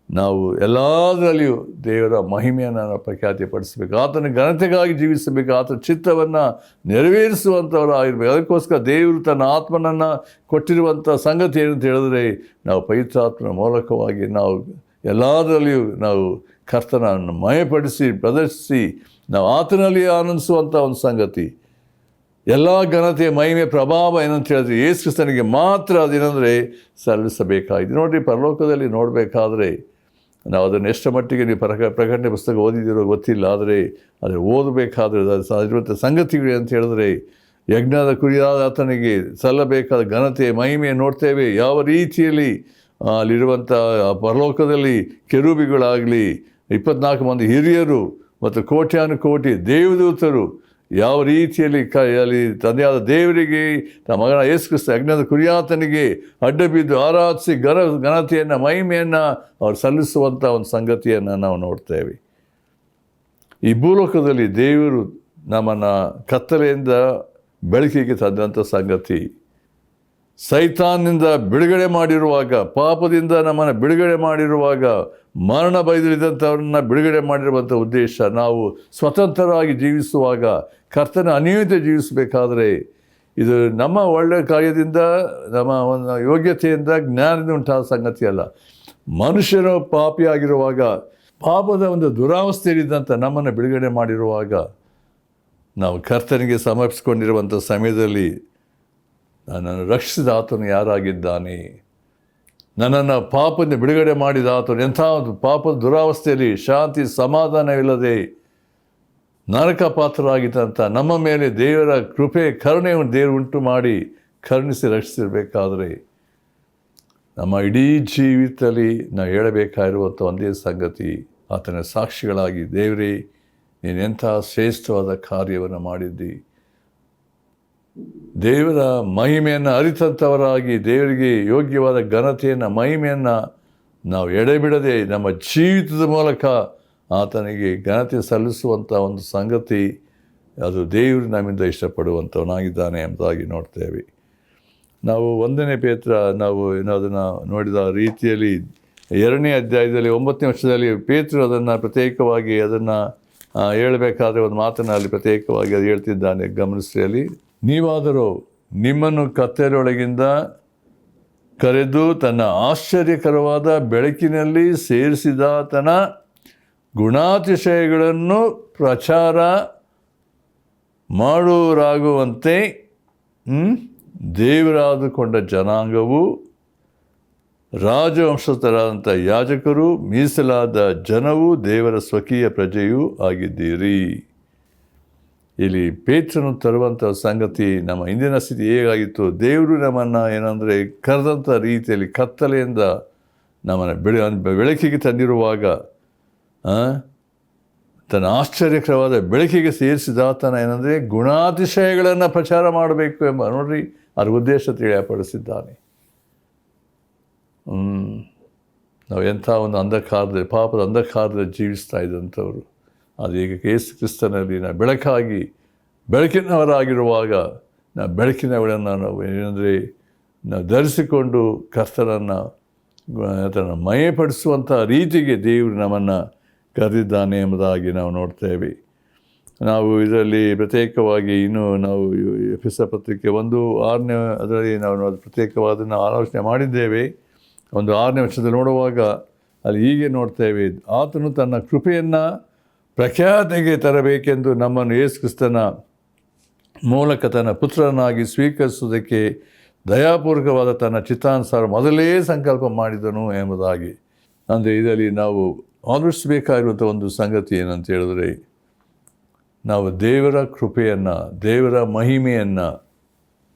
Speaker 1: ನಾವು ಎಲ್ಲದರಲ್ಲಿಯೂ ದೇವರ ಮಹಿಮೆಯನ್ನು ನಾವು ಪ್ರಖ್ಯಾತಿಪಡಿಸಬೇಕು, ಆತನ ಘನತೆಗಾಗಿ ಜೀವಿಸಬೇಕು, ಆತನ ಚಿತ್ತವನ್ನು ನೆರವೇರಿಸುವಂಥವರಾಗಿರ್ಬೇಕು. ಅದಕ್ಕೋಸ್ಕರ ದೇವರು ತನ್ನ ಆತ್ಮನನ್ನು ಕೊಟ್ಟಿರುವಂಥ ಸಂಗತಿ ಏನಂತ ಹೇಳಿದ್ರೆ ನಾವು ಪವಿತ್ರಾತ್ಮನ ಮೂಲಕವಾಗಿ ನಾವು ಎಲ್ಲದರಲ್ಲಿಯೂ ನಾವು ಕರ್ತನನ್ನು ಮಯಪಡಿಸಿ ಪ್ರದರ್ಶಿಸಿ ನಾವು ಆತನಲ್ಲಿ ಆನಂದಿಸುವಂಥ ಒಂದು ಸಂಗತಿ. ಎಲ್ಲ ಘನತೆ ಮಹಿಮೆ ಪ್ರಭಾವ ಏನಂತ ಹೇಳಿದ್ರೆ ಯೇಸು ಕ್ರಿಸ್ತನಿಗೆ ಮಾತ್ರ ಅದೇನೆಂದರೆ ಸಲ್ಲಿಸಬೇಕಾಗಿದೆ. ನೋಡಿರಿ, ಪರಲೋಕದಲ್ಲಿ ನೋಡಬೇಕಾದ್ರೆ ನಾವು ಅದನ್ನು ಎಷ್ಟು ಮಟ್ಟಿಗೆ ನೀವು ಪ್ರಕಟಣೆ ಪುಸ್ತಕ ಓದಿದಿರೋ ಗೊತ್ತಿಲ್ಲ, ಆದರೆ ಅದು ಓದಬೇಕಾದ್ರೆ ಇರುವಂಥ ಸಂಗತಿಗಳು ಅಂತ ಹೇಳಿದ್ರೆ ಯಜ್ಞದ ಕುರಿಯಾದ ಆತನಿಗೆ ಸಲ್ಲಬೇಕಾದ ಘನತೆ ಮಹಿಮೆ ನೋಡ್ತೇವೆ. ಯಾವ ರೀತಿಯಲ್ಲಿ ಅಲ್ಲಿರುವಂಥ ಪರಲೋಕದಲ್ಲಿ ಕೆರೂಬಿಗಳಾಗಲಿ 24 ಮಂದಿ ಹಿರಿಯರು ಮತ್ತು ಕೋಟ್ಯಾನುಕೋಟಿ ದೇವದೂತರು ಯಾವ ರೀತಿಯಲ್ಲಿ ಅಲ್ಲಿ ತಂದೆಯಾದ ದೇವರಿಗೆ ತಮ್ಮ ಮಗನ ಯೇಸು ಕ್ರಿಸ್ತ ಯಜ್ಞದ ಕುರಿಯಾತನಿಗೆ ಅಡ್ಡಬಿದ್ದು ಆರಾಧಿಸಿ ಘನತೆಯನ್ನು ಮಹಿಮೆಯನ್ನು ಅವ್ರು ಸಲ್ಲಿಸುವಂಥ ಒಂದು ಸಂಗತಿಯನ್ನು ನಾವು ನೋಡ್ತೇವೆ. ಈ ಭೂಲೋಕದಲ್ಲಿ ದೇವರು ನಮ್ಮನ್ನು ಕತ್ತಲೆಯಿಂದ ಬೆಳಕಿಗೆ ತಂದಂಥ ಸಂಗತಿ, ಸೈತಾನ್ನಿಂದ ಬಿಡುಗಡೆ ಮಾಡಿರುವಾಗ, ಪಾಪದಿಂದ ನಮ್ಮನ್ನು ಬಿಡುಗಡೆ ಮಾಡಿರುವಾಗ, ಮರಣ ಬೈದಲ್ಲಿದ್ದಂಥವ್ರನ್ನ ಬಿಡುಗಡೆ ಮಾಡಿರುವಂಥ ಉದ್ದೇಶ, ನಾವು ಸ್ವತಂತ್ರರಾಗಿ ಜೀವಿಸುವಾಗ ಕರ್ತನ ಅನ್ಯೋನ್ಯತೆ ಜೀವಿಸಬೇಕಾದ್ರೆ ಇದು ನಮ್ಮ ಒಳ್ಳೆಯ ಕಾರ್ಯದಿಂದ ನಮ್ಮ ಒಂದು ಯೋಗ್ಯತೆಯಿಂದ ಜ್ಞಾನದಿಂದ ಉಂಟಾದ ಸಂಗತಿ ಅಲ್ಲ. ಮನುಷ್ಯನು ಪಾಪಿಯಾಗಿರುವಾಗ, ಪಾಪದ ಒಂದು ದುರಾವಸ್ಥೆಯಲ್ಲಿದ್ದಂಥ ನಮ್ಮನ್ನು ಬಿಡುಗಡೆ ಮಾಡಿರುವಾಗ ನಾವು ಕರ್ತನಿಗೆ ಸಮರ್ಪಿಸಿಕೊಂಡಿರುವಂಥ ಸಮಯದಲ್ಲಿ ನನ್ನನ್ನು ರಕ್ಷಿಸಿದ ಆತನು ಯಾರಾಗಿದ್ದಾನೆ, ನನ್ನನ್ನು ಪಾಪದಿಂದ ಬಿಡುಗಡೆ ಮಾಡಿದ ಆತನು ಎಂಥ ಒಂದು ಪಾಪದ ದುರಾವಸ್ಥೆಯಲ್ಲಿ ಶಾಂತಿ ಸಮಾಧಾನವಿಲ್ಲದೆ ನರಕ ಪಾತ್ರರಾಗಿದ್ದಂಥ ನಮ್ಮ ಮೇಲೆ ದೇವರ ಕೃಪೆ ಕರುಣೆಯನ್ನು ದೇವರು ಉಂಟು ಮಾಡಿ ಕರುಣಿಸಿ ರಕ್ಷಿಸಿರಬೇಕಾದರೆ ನಮ್ಮ ಇಡೀ ಜೀವಿತದಲ್ಲಿ ನಾವು ಹೇಳಬೇಕಾಗಿರುವಂಥ ಒಂದೇ ಸಂಗತಿ, ಆತನ ಸಾಕ್ಷಿಗಳಾಗಿ ದೇವರೇ ನೀನೆಂಥ ಶ್ರೇಷ್ಠವಾದ ಕಾರ್ಯವನ್ನು ಮಾಡಿದ್ದಿ, ದೇವರ ಮಹಿಮೆಯನ್ನು ಅರಿತಂಥವರಾಗಿ ದೇವರಿಗೆ ಯೋಗ್ಯವಾದ ಘನತೆಯನ್ನು ಮಹಿಮೆಯನ್ನು ನಾವು ಎಡೆಬಿಡದೆ ನಮ್ಮ ಜೀವಿತದ ಮೂಲಕ ಆತನಿಗೆ ಘನತೆ ಸಲ್ಲಿಸುವಂಥ ಒಂದು ಸಂಗತಿ, ಅದು ದೇವರು ನಮ್ಮಿಂದ ಇಷ್ಟಪಡುವಂಥವನಾಗಿದ್ದಾನೆ ಎಂಬುದಾಗಿ ನೋಡ್ತೇವೆ. ನಾವು 1ನೇ ಪೇತ್ರ ನಾವು ಅದನ್ನು ನೋಡಿದ ರೀತಿಯಲ್ಲಿ 2ನೇ ಅಧ್ಯಾಯದಲ್ಲಿ 9ನೇ ವರ್ಷದಲ್ಲಿ ಪೇತ್ರರು ಅದನ್ನು ಪ್ರತ್ಯೇಕವಾಗಿ ಅದನ್ನು ಹೇಳಬೇಕಾದ್ರೆ ಒಂದು ಮಾತನ್ನು ಅಲ್ಲಿ ಪ್ರತ್ಯೇಕವಾಗಿ ಅದು ಹೇಳ್ತಿದ್ದಾನೆ, ಗಮನಿಸಿ. ಅಲ್ಲಿ ನೀವಾದರೂ ನಿಮ್ಮನ್ನು ಕತ್ತಲೆಯೊಳಗಿಂದ ಕರೆದು ತನ್ನ ಆಶ್ಚರ್ಯಕರವಾದ ಬೆಳಕಿನಲ್ಲಿ ಸೇರಿಸಿದಾತನ ಗುಣಾತಿಶಯಗಳನ್ನು ಪ್ರಚಾರ ಮಾಡುವರಾಗುವಂತೆ ದೇವರಾದುಕೊಂಡ ಜನಾಂಗವು, ರಾಜವಂಶಸ್ಥರಾದಂಥ ಯಾಜಕರು, ಮೀಸಲಾದ ಜನವು, ದೇವರ ಸ್ವಕೀಯ ಪ್ರಜೆಯೂ ಆಗಿದ್ದೀರಿ. ಇಲ್ಲಿ ಪೇತ್ರನು ತರುವಂಥ ಸಂಗತಿ ನಮ್ಮ ಹಿಂದಿನ ಸ್ಥಿತಿ ಹೇಗಾಗಿತ್ತು, ದೇವರು ನಮ್ಮನ್ನು ಏನಂದರೆ ಕರೆದಂಥ ರೀತಿಯಲ್ಲಿ ಕತ್ತಲೆಯಿಂದ ನಮ್ಮನ್ನು ಬೆಳಕಿಗೆ ತಂದಿರುವಾಗ ತನ್ನ ಆಶ್ಚರ್ಯಕರವಾದ ಬೆಳಕಿಗೆ ಸೇರಿಸಿದಾತನ ಏನಂದರೆ ಗುಣಾತಿಶಯಗಳನ್ನು ಪ್ರಚಾರ ಮಾಡಬೇಕು ಎಂಬ ನೋಡ್ರಿ ಅದರ ಉದ್ದೇಶ ತಿಳಿಯಪಡಿಸಿದ್ದಾನೆ. ನಾವು ಎಂಥ ಒಂದು ಅಂಧಕಾರದಲ್ಲಿ ಪಾಪದ ಅಂಧಕಾರದಲ್ಲಿ ಜೀವಿಸ್ತಾ ಇದ್ದಂಥವ್ರು ಅದು ಈಗ ಯೇಸು ಕ್ರಿಸ್ತನಲ್ಲಿ ನಾವು ಬೆಳಕಾಗಿ ಬೆಳಕಿನವರಾಗಿರುವಾಗ ನಾವು ಬೆಳಕಿನವಳನ್ನು ನಾವು ಏನಂದರೆ ನಾವು ಧರಿಸಿಕೊಂಡು ಕರ್ತನನ್ನು ಮಯಪಡಿಸುವಂಥ ರೀತಿಗೆ ದೇವರು ನಮ್ಮನ್ನು ಕರೆದಿದ್ದಾನೆ ಎಂಬುದಾಗಿ ನಾವು ನೋಡ್ತೇವೆ. ನಾವು ಇದರಲ್ಲಿ ಪ್ರತ್ಯೇಕವಾಗಿ ಇನ್ನೂ ನಾವು ಎಫೆಸ ಪತ್ರಿಕೆ 1:6 ಅದರಲ್ಲಿ ನಾವು ಪ್ರತ್ಯೇಕವಾದನ್ನು ಆಲೋಚನೆ ಮಾಡಿದ್ದೇವೆ. 1:6 ವರ್ಷದಲ್ಲಿ ನೋಡುವಾಗ ಅಲ್ಲಿ ಹೀಗೆ ನೋಡ್ತೇವೆ, ಆತನು ತನ್ನ ಕೃಪೆಯನ್ನು ಪ್ರಖ್ಯಾತಿಗೆ ತರಬೇಕೆಂದು ನಮ್ಮನ್ನು ಯೇಸು ಕ್ರಿಸ್ತನ ಮೂಲಕ ತನ್ನ ಪುತ್ರನಾಗಿ ಸ್ವೀಕರಿಸುವುದಕ್ಕೆ ದಯಾಪೂರ್ವಕವಾದ ತನ್ನ ಚಿತ್ತಾನುಸಾರ ಮೊದಲೇ ಸಂಕಲ್ಪ ಮಾಡಿದನು ಎಂಬುದಾಗಿ. ಅಂದರೆ ಇದರಲ್ಲಿ ನಾವು ಆಲೋಚಿಸಬೇಕಾಗಿರುವಂಥ ಒಂದು ಸಂಗತಿ ಏನಂತ ಹೇಳಿದ್ರೆ, ನಾವು ದೇವರ ಕೃಪೆಯನ್ನು, ದೇವರ ಮಹಿಮೆಯನ್ನು,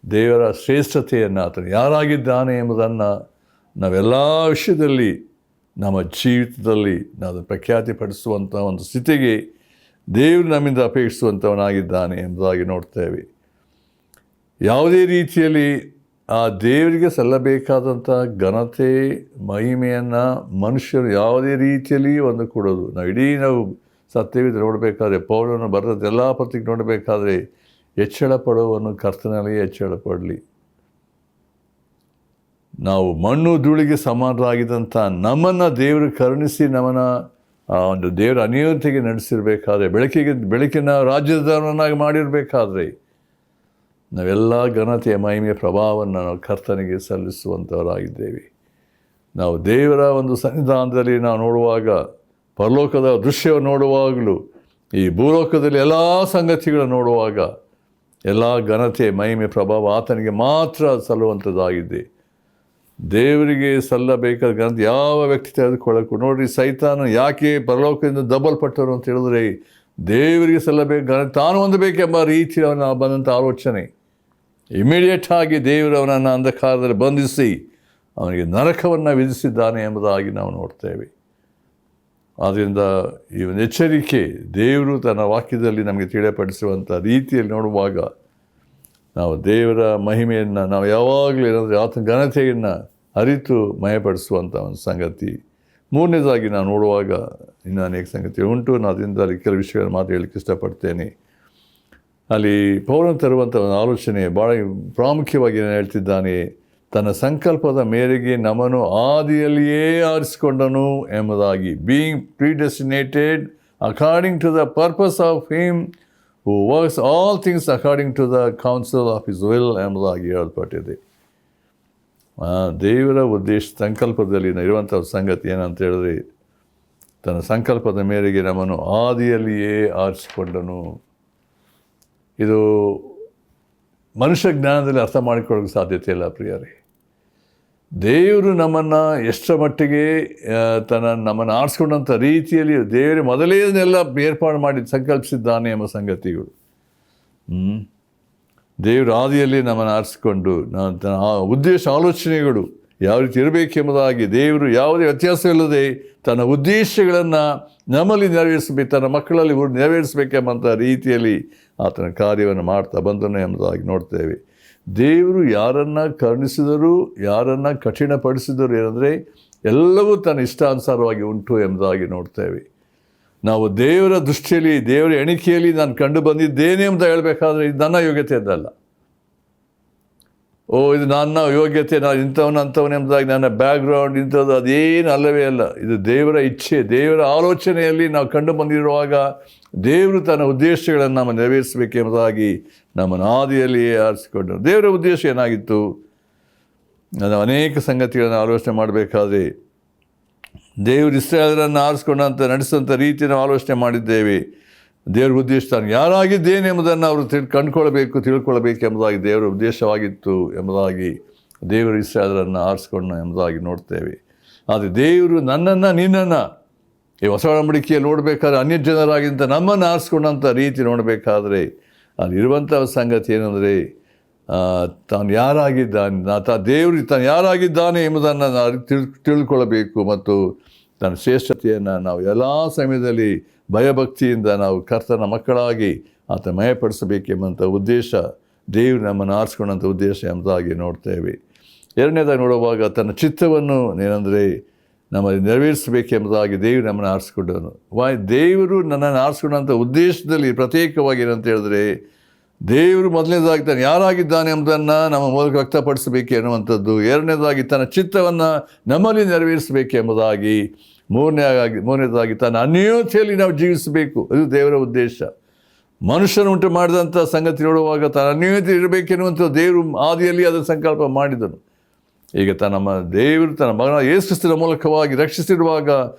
Speaker 1: ದೇವರ ಶ್ರೇಷ್ಠತೆಯನ್ನು, ಆತನು ಯಾರಾಗಿದ್ದಾನೆ ಎಂಬುದನ್ನು ನಾವೆಲ್ಲ ವಿಷಯದಲ್ಲಿ ನಮ್ಮ ಜೀವಿತದಲ್ಲಿ ನಾವು ಪ್ರಖ್ಯಾತಿಪಡಿಸುವಂಥ ಒಂದು ಸ್ಥಿತಿಗೆ ದೇವರು ನಮ್ಮಿಂದ ಅಪೇಕ್ಷಿಸುವಂಥವನಾಗಿದ್ದಾನೆ ಎಂಬುದಾಗಿ ನೋಡ್ತೇವೆ. ಯಾವುದೇ ರೀತಿಯಲ್ಲಿ ಆ ದೇವರಿಗೆ ಸಲ್ಲಬೇಕಾದಂಥ ಘನತೆ ಮಹಿಮೆಯನ್ನು ಮನುಷ್ಯರು ಯಾವುದೇ ರೀತಿಯಲ್ಲಿ ಒಂದು ಕೊಡೋದು. ನಾವು ಸತ್ಯವಿದ್ದು ನೋಡಬೇಕಾದ್ರೆ ಪೌಲನು ಬರೆದ ಎಲ್ಲ ಪತ್ರಿಕೆ ನೋಡಬೇಕಾದ್ರೆ ಹೆಚ್ಚಳ ಪಡುವವನು ಕರ್ತನಲ್ಲಿ ಹೆಚ್ಚಳ ಪಡಲಿ. ನಾವು ಮಣ್ಣು ಧೂಳಿಗೆ ಸಮಾನರಾಗಿದ್ದಂಥ ನಮ್ಮನ್ನು ದೇವರು ಕರುಣಿಸಿ ನಮ್ಮನ್ನು ಒಂದು ದೇವರ ಅನ್ಯೋನ್ಯತೆಗೆ ನಡೆಸಿರಬೇಕಾದ್ರೆ ಬೆಳಕಿನ ರಾಜ್ಯದವರನ್ನಾಗಿ ಮಾಡಿರಬೇಕಾದ್ರೆ ನಾವೆಲ್ಲ ಘನತೆಯ ಮಹಿಮೆಯ ಪ್ರಭಾವವನ್ನು ನಾವು ಕರ್ತನಿಗೆ ಸಲ್ಲಿಸುವಂಥವರಾಗಿದ್ದೇವೆ. ನಾವು ದೇವರ ಒಂದು ಸನ್ನಿಧಾನದಲ್ಲಿ ನಾವು ನೋಡುವಾಗ ಪರಲೋಕದ ದೃಶ್ಯವನ್ನು ನೋಡುವಾಗಲೂ ಈ ಭೂಲೋಕದಲ್ಲಿ ಎಲ್ಲ ಸಂಗತಿಗಳನ್ನು ನೋಡುವಾಗ ಎಲ್ಲ ಘನತೆ ಮಹಿಮೆ ಪ್ರಭಾವ ಆತನಿಗೆ ಮಾತ್ರ ಸಲ್ಲುವಂಥದ್ದಾಗಿದೆ. ದೇವರಿಗೆ ಸಲ್ಲಬೇಕಾದ ಘನತೆ ಯಾವ ವ್ಯಕ್ತಿ ತೆಗೆದುಕೊಳ್ಳಕ್ಕೂ ನೋಡಿರಿ, ಸೈತಾನ ಯಾಕೆ ಪರಲೋಕದಿಂದ ದಬ್ಬಲ್ಪಟ್ಟರು ಅಂತ ಹೇಳಿದ್ರೆ ದೇವರಿಗೆ ಸಲ್ಲಬೇಕು ಘನತೆ ತಾನು ಹೊಂದಬೇಕೆಂಬ ರೀತಿ ಅವನ ಬಂದಂಥ ಆಲೋಚನೆ. ಇಮಿಡಿಯೇಟಾಗಿ ದೇವರು ಅವನನ್ನು ಅಂಧಕಾರದಲ್ಲಿ ಬಂಧಿಸಿ ಅವನಿಗೆ ನರಕವನ್ನು ವಿಧಿಸಿದ್ದಾನೆ ಎಂಬುದಾಗಿ ನಾವು ನೋಡ್ತೇವೆ. ಆದ್ದರಿಂದ ಈ ಒಂದು ಎಚ್ಚರಿಕೆ ದೇವರು ತನ್ನ ವಾಕ್ಯದಲ್ಲಿ ನಮಗೆ ತಿಳಿಯಪಡಿಸುವಂಥ ರೀತಿಯಲ್ಲಿ ನೋಡುವಾಗ ನಾವು ದೇವರ ಮಹಿಮೆಯನ್ನು ನಾವು ಯಾವಾಗಲೂ ಏನಂದರೆ ಆತನ ಘನತೆಯನ್ನು ಅರಿತು ಮಯಪಡಿಸುವಂಥ ಒಂದು ಸಂಗತಿ. ಮೂರನೇದಾಗಿ ನಾನು ನೋಡುವಾಗ ಇನ್ನೂ ಅನೇಕ ಸಂಗತಿ ಉಂಟು. ನಾನು ಅದರಿಂದ ಅಲ್ಲಿ ಕೆಲವು ವಿಷಯಗಳನ್ನು ಮಾತು ಹೇಳಲಿಕ್ಕೆ ಇಷ್ಟಪಡ್ತೇನೆ. ಅಲ್ಲಿ ಪೌಲನು ತರುವಂಥ ಒಂದು ಆಲೋಚನೆ ಭಾಳ ಪ್ರಾಮುಖ್ಯವಾಗಿ ಏನು ಹೇಳ್ತಿದ್ದಾನೆ, ತನ್ನ ಸಂಕಲ್ಪದ ಮೇರೆಗೆ ನಮ್ಮನ್ನು ಆದಿಯಲ್ಲಿಯೇ ಆರಿಸಿಕೊಂಡನು ಎಂಬುದಾಗಿ. Being predestinated according to the purpose of him who works all things according to the counsel of his will ಎಂಬುದಾಗಿ ಹೇಳಲ್ಪಟ್ಟಿದೆ. ದೇವರ ಉದ್ದೇಶ ಸಂಕಲ್ಪದಲ್ಲಿ ಇರುವಂಥ ಸಂಗತಿ ಏನಂತ ಹೇಳಿದ್ರೆ, ತನ್ನ ಸಂಕಲ್ಪದ ಮೇರೆಗೆ ನಮ್ಮನ್ನು ಆದಿಯಲ್ಲಿಯೇ ಆರಿಸಿಕೊಂಡನು. ಇದು ಮನುಷ್ಯ ಜ್ಞಾನದಲ್ಲಿ ಅರ್ಥ ಮಾಡಿಕೊಳ್ಳೋಕ್ಕೆ ಸಾಧ್ಯತೆ ಇಲ್ಲ ಪ್ರಿಯರೇ. ದೇವರು ನಮ್ಮನ್ನು ಎಷ್ಟರ ಮಟ್ಟಿಗೆ ನಮ್ಮನ್ನು ಆರಿಸ್ಕೊಂಡಂಥ ರೀತಿಯಲ್ಲಿ ದೇವರು ಮೊದಲೇನೆಲ್ಲ ಏರ್ಪಾಡು ಮಾಡಿ ಸಂಕಲ್ಪಿಸಿದ್ದಾನೆ ಎಂಬ ಸಂಗತಿಗಳು. ದೇವರು ಆದಿಯಲ್ಲಿ ನಮ್ಮನ್ನು ಆರಿಸಿಕೊಂಡು ಆ ಉದ್ದೇಶ ಆಲೋಚನೆಗಳು ಯಾವ ರೀತಿ ಇರಬೇಕೆಂಬುದಾಗಿ ದೇವರು ಯಾವುದೇ ವ್ಯತ್ಯಾಸವಿಲ್ಲದೆ ತನ್ನ ಉದ್ದೇಶಗಳನ್ನು ನಮ್ಮಲ್ಲಿ ನೆರವೇರಿಸಬೇಕು, ತನ್ನ ಮಕ್ಕಳಲ್ಲಿ ನೆರವೇರಿಸಬೇಕೆಂಬಂಥ ರೀತಿಯಲ್ಲಿ ಆತನ ಕಾರ್ಯವನ್ನು ಮಾಡ್ತಾ ಬಂದನು ಎಂಬುದಾಗಿ ನೋಡ್ತೇವೆ. ದೇವರು ಯಾರನ್ನು ಕರುಣಿಸಿದರೂ ಯಾರನ್ನು ಕಠಿಣಪಡಿಸಿದರು ಏನಂದರೆ ಎಲ್ಲವೂ ತನ್ನ ಇಷ್ಟಾನುಸಾರವಾಗಿ ಉಂಟು ಎಂಬುದಾಗಿ ನೋಡ್ತೇವೆ. ನಾವು ದೇವರ ದೃಷ್ಟಿಯಲ್ಲಿ ದೇವರ ಎಣಿಕೆಯಲ್ಲಿ ನಾನು ಕಂಡು ಬಂದಿದ್ದೇನೆ ಅಂತ ಹೇಳಬೇಕಾದ್ರೆ ಇದು ನನ್ನ ಯೋಗ್ಯತೆ ಅಂತಲ್ಲ. ಇದು ನನ್ನ ಯೋಗ್ಯತೆ, ನಾನು ಅಂಥವನು ಎಂಬುದಾಗಿ ನನ್ನ ಬ್ಯಾಕ್ಗ್ರೌಂಡ್ ಇಂಥದ್ದು ಅದೇನು ಅಲ್ಲವೇ ಅಲ್ಲ. ಇದು ದೇವರ ಇಚ್ಛೆ, ದೇವರ ಆಲೋಚನೆಯಲ್ಲಿ ನಾವು ಕಂಡು ಬಂದಿರುವಾಗ ದೇವರು ತನ್ನ ಉದ್ದೇಶಗಳನ್ನು ನಮ್ಮ ನೆರವೇರಿಸಬೇಕೆಂಬುದಾಗಿ ನಮ್ಮನ್ನು ಆದಿಯಲ್ಲಿಯೇ ಆರಿಸಿಕೊಂಡರು. ದೇವರ ಉದ್ದೇಶ ಏನಾಗಿತ್ತು? ನಾವು ಅನೇಕ ಸಂಗತಿಗಳನ್ನು ಆಲೋಚನೆ ಮಾಡಬೇಕಾದ್ರೆ ದೇವರು ಇಸ್ರಾಯೇಲರನ್ನು ಆರಿಸಿಕೊಂಡಂಥ ನಡೆಸುವಂಥ ರೀತಿಯನ್ನು ಆಲೋಚನೆ ಮಾಡಿದ್ದೇವೆ. ದೇವರ ಉದ್ದೇಶ ತಾನು ಯಾರಾಗಿದ್ದೇನೆ ಎಂಬುದನ್ನು ಅವರು ತಿಳ್ಕೊಳ್ಬೇಕೆಂಬುದಾಗಿ ದೇವರ ಉದ್ದೇಶವಾಗಿತ್ತು ಎಂಬುದಾಗಿ ದೇವರು ಇಸ್ರಾಯೇಲರನ್ನು ಆರಿಸಿಕೊಂಡ ಎಂಬುದಾಗಿ ನೋಡ್ತೇವೆ. ಆದರೆ ದೇವರು ನನ್ನನ್ನು ನಿನ್ನನ್ನು ಈ ಹೊಸ ಒಡಂಬಡಿಕೆಯಲ್ಲಿ ನೋಡಬೇಕಾದ್ರೆ ಅನ್ಯ ಜನರಾಗಿಂತ ನಮ್ಮನ್ನು ಆರಿಸ್ಕೊಂಡಂಥ ರೀತಿ ನೋಡಬೇಕಾದ್ರೆ ಅಲ್ಲಿರುವಂಥ ಸಂಗತಿ ಏನಂದರೆ ತಾನು ಯಾರಾಗಿದ್ದಾನೆ, ದೇವರು ತಾನು ಯಾರಾಗಿದ್ದಾನೆ ಎಂಬುದನ್ನು ನಾವು ತಿಳ್ಕೊಳ್ಬೇಕು ಮತ್ತು ತನ್ನ ಶ್ರೇಷ್ಠತೆಯನ್ನು ನಾವು ಎಲ್ಲ ಸಮಯದಲ್ಲಿ ಭಯಭಕ್ತಿಯಿಂದ ನಾವು ಕರ್ತನ ಮಕ್ಕಳಾಗಿ ಆತ ಮಯಪಡಿಸಬೇಕೆಂಬಂಥ ಉದ್ದೇಶ, ದೇವರು ನಮ್ಮನ್ನು ಆರಿಸ್ಕೊಂಡಂಥ ಉದ್ದೇಶ ಎಂಬುದಾಗಿ ನೋಡ್ತೇವೆ. ಎರಡನೇದಾಗಿ ನೋಡುವಾಗ ತನ್ನ ಚಿತ್ತವನ್ನು ಏನಂದರೆ ನಮ್ಮಲ್ಲಿ ನೆರವೇರಿಸಬೇಕೆಂಬುದಾಗಿ ದೇವರು ನಮ್ಮನ್ನು ಆರಿಸ್ಕೊಂಡವನು. ದೇವರು ನನ್ನನ್ನು ಆರಿಸ್ಕೊಂಡಂಥ ಉದ್ದೇಶದಲ್ಲಿ ಪ್ರತ್ಯೇಕವಾಗಿ ಏನಂತ ಹೇಳಿದ್ರೆ, ದೇವರು ಮೊದಲನೇದಾಗಿ ತಾನು ಯಾರಾಗಿದ್ದಾನೆ ಎಂಬುದನ್ನು ನಮ್ಮ ಮೂಲಕ ವ್ಯಕ್ತಪಡಿಸಬೇಕು ಎನ್ನುವಂಥದ್ದು. ಎರಡನೇದಾಗಿ ತನ್ನ ಚಿತ್ತವನ್ನು ನಮ್ಮಲ್ಲಿ ನೆರವೇರಿಸಬೇಕು ಎಂಬುದಾಗಿ. ಮೂರನೇದಾಗಿ ತನ್ನ ಅನ್ಯೋನ್ಯತೆಯಲ್ಲಿ ನಾವು ಜೀವಿಸಬೇಕು. ಅದು ದೇವರ ಉದ್ದೇಶ. ಮನುಷ್ಯನು ಉಂಟು ಮಾಡಿದಂಥ ಸಂಗತಿ ನೋಡುವಾಗ ತನ್ನ ಅನ್ಯೋನ್ಯತೆ ಇರಬೇಕೆನ್ನುವಂಥ ದೇವರು ಆದಿಯಲ್ಲಿ ಅದನ್ನು ಸಂಕಲ್ಪ ಮಾಡಿದನು. ಈಗ ದೇವರು ತನ್ನ ಮಗನ ಯೇಸು ಕ್ರಿಸ್ತನ ಮೂಲಕವಾಗಿ ರಕ್ಷಿಸಿರುವಾಗ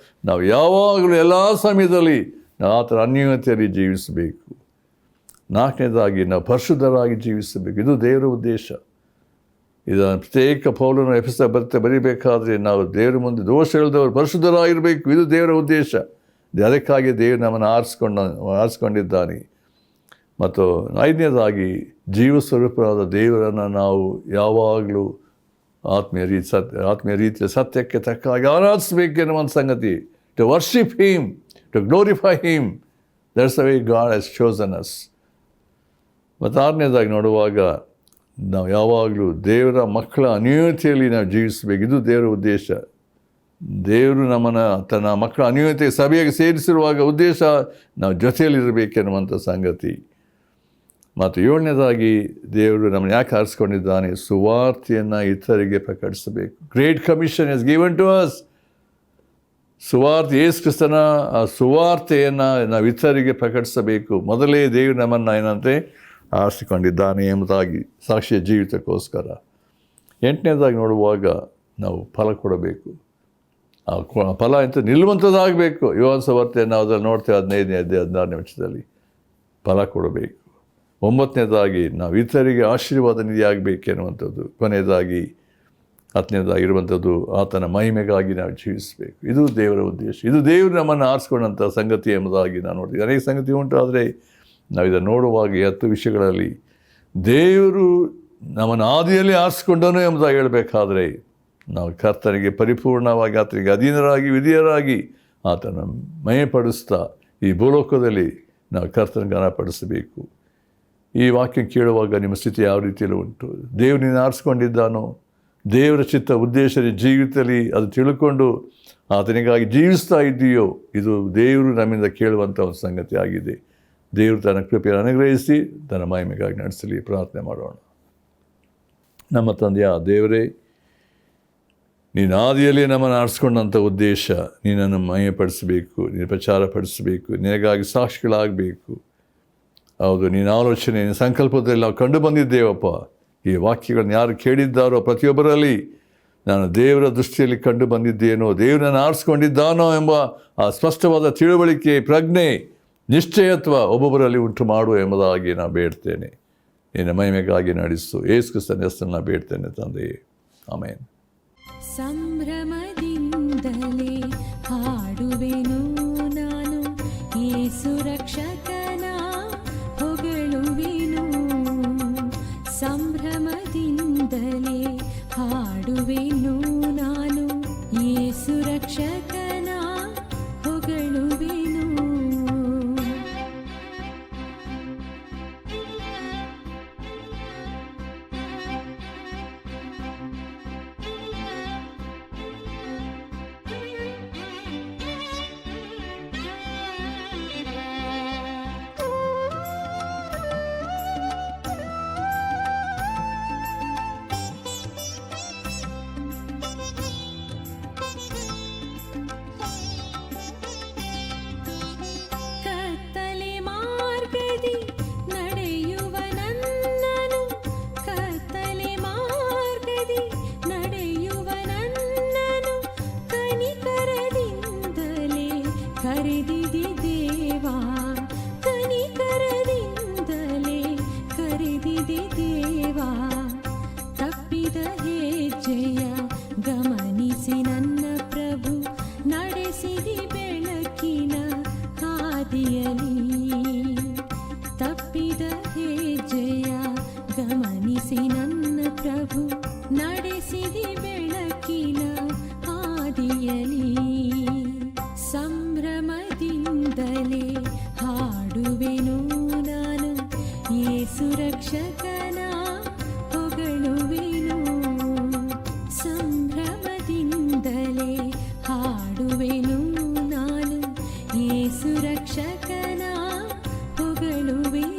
Speaker 1: ನಾವು ಯಾವಾಗಲೂ ಎಲ್ಲ ಸಮಯದಲ್ಲಿ ನಾವು ಆತನ ಅನ್ಯೋನ್ಯತೆಯಲ್ಲಿ ಜೀವಿಸಬೇಕು. ನಾಲ್ಕನೇದಾಗಿ ನಾವು ಪರಿಶುದ್ಧರಾಗಿ ಜೀವಿಸಬೇಕು. ಇದು ದೇವರ ಉದ್ದೇಶ. ಇದನ್ನು ಪ್ರತ್ಯೇಕ ಪೌಲನು ಬರೀಬೇಕಾದ್ರೆ ನಾವು ದೇವರ ಮುಂದೆ ದೋಷ ಇಲ್ಲದವರು ಪರಿಶುದ್ಧರಾಗಿರಬೇಕು. ಇದು ದೇವರ ಉದ್ದೇಶ. ಅದಕ್ಕಾಗಿ ದೇವರು ನಮ್ಮನ್ನು ಆರಿಸ್ಕೊಂಡಿದ್ದಾನೆ. ಮತ್ತು ಐದನೇದಾಗಿ ಜೀವ ಸ್ವರೂಪರಾದ ದೇವರನ್ನು ನಾವು ಯಾವಾಗಲೂ ಆತ್ಮೀಯ ರೀತಿಯ ಸತ್ಯಕ್ಕೆ ತಕ್ಕಾಗಿ ಆರಾಧಿಸಬೇಕೆನ್ನುವಂಥ ಸಂಗತಿ. To worship him, to glorify him, that's the way God has chosen us. ಮತ್ತು ಆರನೇದಾಗಿ ನೋಡುವಾಗ ನಾವು ಯಾವಾಗಲೂ ದೇವರ ಮಕ್ಕಳ ಅನ್ಯೋನ್ಯತೆಯಲ್ಲಿ ನಾವು ಜೀವಿಸಬೇಕು. ಇದು ದೇವರ ಉದ್ದೇಶ. ದೇವರು ನಮ್ಮನ್ನು ತನ್ನ ಮಕ್ಕಳ ಅನ್ಯೋನ್ಯತೆ ಸಭೆಯಾಗಿ ಸೇರಿಸಿರುವಾಗ ಉದ್ದೇಶ ನಾವು ಜೊತೆಯಲ್ಲಿರಬೇಕೆನ್ನುವಂಥ ಸಂಗತಿ. ಮತ್ತು ಏಳನೇದಾಗಿ ದೇವರು ನಮ್ಮನ್ನು ಯಾಕೆ ಆರಿಸ್ಕೊಂಡಿದ್ದಾನೆ? ಸುವಾರ್ತೆಯನ್ನು ಇತರರಿಗೆ ಪ್ರಕಟಿಸಬೇಕು. Great commission is given to us. ಸುವಾರ್ತೆ, ಯೇಸು ಕ್ರಿಸ್ತನ ಆ ಸುವಾರ್ತೆಯನ್ನು ನಾವು ಇತರರಿಗೆ ಪ್ರಕಟಿಸಬೇಕು. ಮೊದಲೇ ದೇವರು ನಮ್ಮನ್ನು ಏನಂತೆ ಆರಿಸಿಕೊಂಡಿದ್ದಾನೆ ಎಂಬುದಾಗಿ ಸಾಕ್ಷಿಯ ಜೀವಿತಕ್ಕೋಸ್ಕರ. ಎಂಟನೇದಾಗಿ ನೋಡುವಾಗ ನಾವು ಫಲ ಕೊಡಬೇಕು. ಆ ಫಲ ಅಂತ ನಿಲ್ಲುವಂಥದ್ದಾಗಬೇಕು. ಯೋಹಾನ ಸುವಾರ್ತೆಯನ್ನು ನಾವು ಅದರಲ್ಲಿ ನೋಡ್ತೇವೆ 15ನೇ ಅಧ್ಯಾಯ 16ನೇ ವಚನದಲ್ಲಿ ಫಲ ಕೊಡಬೇಕು. ಒಂಬತ್ತನೇದಾಗಿ ನಾವು ಇತರರಿಗೆ ಆಶೀರ್ವಾದ ನಿಧಿಯಾಗಬೇಕೆನ್ನುವಂಥದ್ದು. ಕೊನೆಯದಾಗಿ 10ನೇದಾಗಿ ಇರುವಂಥದ್ದು ಆತನ ಮಹಿಮೆಗಾಗಿ ನಾವು ಜೀವಿಸಬೇಕು. ಇದು ದೇವರ ಉದ್ದೇಶ. ಇದು ದೇವರು ನಮ್ಮನ್ನು ಆರಿಸ್ಕೊಂಡಂಥ ಸಂಗತಿ ಎಂಬುದಾಗಿ ನಾನು ನೋಡ್ತೀವಿ. ಅನೇಕ ಸಂಗತಿ ಉಂಟು, ಆದರೆ ನಾವು ಇದನ್ನು ನೋಡುವಾಗ 10 ವಿಷಯಗಳಲ್ಲಿ ದೇವರು ನಮ್ಮನ್ನು ಆದಿಯಲ್ಲಿ ಆರಿಸ್ಕೊಂಡನು ಎಂಬುದಾಗಿ ಹೇಳಬೇಕಾದ್ರೆ ನಾವು ಕರ್ತನಿಗೆ ಪರಿಪೂರ್ಣವಾಗಿ ಆತನಿಗೆ ಅಧೀನರಾಗಿ ವಿಧಿಯರಾಗಿ ಆತನ ಮಯಪಡಿಸ್ತಾ ಈ ಭೂಲೋಕದಲ್ಲಿ ನಾವು ಕರ್ತನ ಘನಪಡಿಸಬೇಕು. ಈ ವಾಕ್ಯ ಕೇಳುವಾಗ ನಿಮ್ಮ ಸ್ಥಿತಿ ಯಾವ ರೀತಿಯಲ್ಲಿ ಉಂಟು? ದೇವರು ನೀನು ಆರಿಸ್ಕೊಂಡಿದ್ದಾನೋ? ದೇವರ ಚಿತ್ತ ಉದ್ದೇಶ ಜೀವಿತದಲ್ಲಿ ಅದು ತಿಳ್ಕೊಂಡು ಆತನಿಗಾಗಿ ಜೀವಿಸ್ತಾ ಇದ್ದೀಯೋ? ಇದು ದೇವರು ನಮ್ಮಿಂದ ಕೇಳುವಂಥ ಒಂದು ಸಂಗತಿ ಆಗಿದೆ. ದೇವರು ತನ್ನ ಕೃಪೆಯನ್ನು ಅನುಗ್ರಹಿಸಿ ತನ್ನ ಮಹಿಮೆಗಾಗಿ ನಡೆಸಲಿ. ಪ್ರಾರ್ಥನೆ ಮಾಡೋಣ. ನಮ್ಮ ತಂದೆಯ ದೇವರೇ, ನೀನು ಆದಿಯಲ್ಲಿ ನಮ್ಮನ್ನು ಆರಿಸ್ಕೊಂಡಂಥ ಉದ್ದೇಶ ನೀನನ್ನು ಮಹಿಮೆಪಡಿಸಬೇಕು, ನೀನು ಪ್ರಚಾರಪಡಿಸಬೇಕು, ನಿನಗಾಗಿ ಸಾಕ್ಷಿಗಳಾಗಬೇಕು. ಹೌದು, ನೀನು ಆಲೋಚನೆ, ನಿನ್ನ ಸಂಕಲ್ಪದಲ್ಲಿ ನಾವು ಕಂಡು ಬಂದಿದ್ದೇವಪ್ಪ. ಈ ವಾಕ್ಯಗಳನ್ನು ಯಾರು ಕೇಳಿದ್ದಾರೋ ಪ್ರತಿಯೊಬ್ಬರಲ್ಲಿ ನಾನು ದೇವರ ದೃಷ್ಟಿಯಲ್ಲಿ ಕಂಡು ಬಂದಿದ್ದೇನೋ, ದೇವರನ್ನು ಆರಿಸ್ಕೊಂಡಿದ್ದಾನೋ ಎಂಬ ಆ ಸ್ಪಷ್ಟವಾದ ತಿಳುವಳಿಕೆ, ಪ್ರಜ್ಞೆ, ನಿಶ್ಚಯತ್ವ ಒಬ್ಬೊಬ್ಬರಲ್ಲಿ ಉಂಟು ಮಾಡು ಎಂಬುದಾಗಿ ನಾನು ಬೇಡ್ತೇನೆ. ನಿನ್ನ ಮಹಿಮೆಗಾಗಿ ನಡೆಸು. ಯೇಸು ಕ್ರಿಸ್ತನ ಹೆಸರನ್ನು ಬೇಡ್ತೇನೆ ತಂದೆಯೇ, ಆಮೇನ್.
Speaker 2: ಸಂಭ್ರಮದಿಂದಲೇ ಹಾಡುವೆನು ನಾನು, ಯೇಸು ರಕ್ಷಕನ ಹೊಗಳುವೆನು. ಸಂಭ್ರಮದಿಂದಲೇ ಹಾಡುವೆನು ನಾನು, ಯೇಸು ರಕ್ಷಕನ ಹೊಗಳುವೆನು. ಕರೆದಿದೆ ದೇವಾ, ಕನಿಕರದಿಂದಲೇ ಕರೆದಿದೆ ದೇವಾ. ತಪ್ಪಿದ ಹೆಜ್ಜೆಯ ಗಮನಿಸಿ ನನ್ನ ಪ್ರಭು, ನಡೆಸಿದಿ ಬೆಳಕಿನ ಹಾದಿಯಲಿ. ತಪ್ಪಿದ ಹೆಜ್ಜೆಯ ಗಮನಿಸಿ ನನ್ನ ಪ್ರಭು, ನಡೆಸಿದಿ ಬೆಳಕಿನ ಹಾದಿಯಲಿ. ಸಂಭ್ರಮದಿಂದಲೇ ಸಂಭ್ರಮದಿಂದಲೇ ಹಾಡುವೆನು ನಾನು, ಯೇಸು ರಕ್ಷಕನ ಹೊಗಳುವೆನು.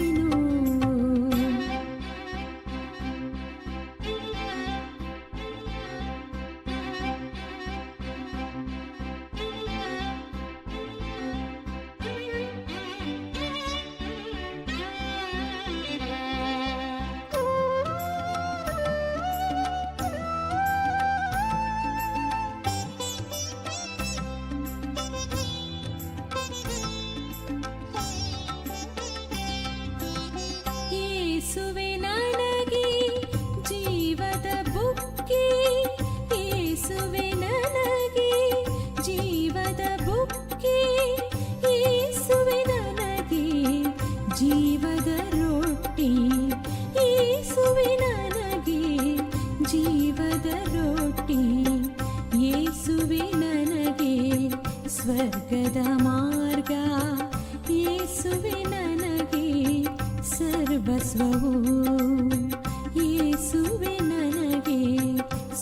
Speaker 2: ಯೇಸುವೆ ನನಗೆ ಜೀವದ ಬುಕ್ಕಿ, ಯೇಸುವೆ ನನಗೆ ಜೀವದ ಬುಕ್ಕಿ, ಯೇಸುವೆ ನನಗೆ ಜೀವದ ರೊಟ್ಟಿ, ಯೇಸುವೆ ನನಗೆ ಜೀವದ ರೊಟ್ಟಿ, ಯೇಸುವೆ ನನಗೆ ಸ್ವರ್ಗದ ಮಾರ್ಗ, ಯೇಸುವೆ ನನಗೆ ಸರ್ವಸ್ವವು, ಯೇಸುವೆ ನನಗೆ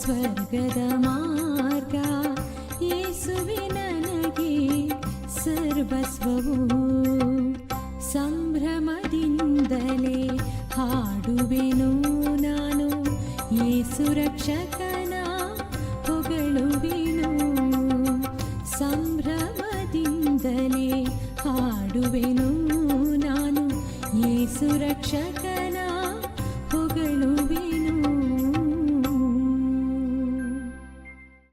Speaker 2: ಸ್ವರ್ಗದ ಮಾರ್ಗ, ಯೇಸುವೆ ನನಗೆ ಸರ್ವಸ್ವವು. ಸಂಭ್ರಮದಿಂದಲೇ ಹಾಡುವೆನು ನಾನು, ಯೇಸು ರಕ್ಷಕನ ಹೊಗಳುವೆನು. ಸಂಭ್ರಮದಿಂದಲೇ ಹಾಡುವೆನು ನಾನು, ಯೇಸು ರಕ್ಷಕ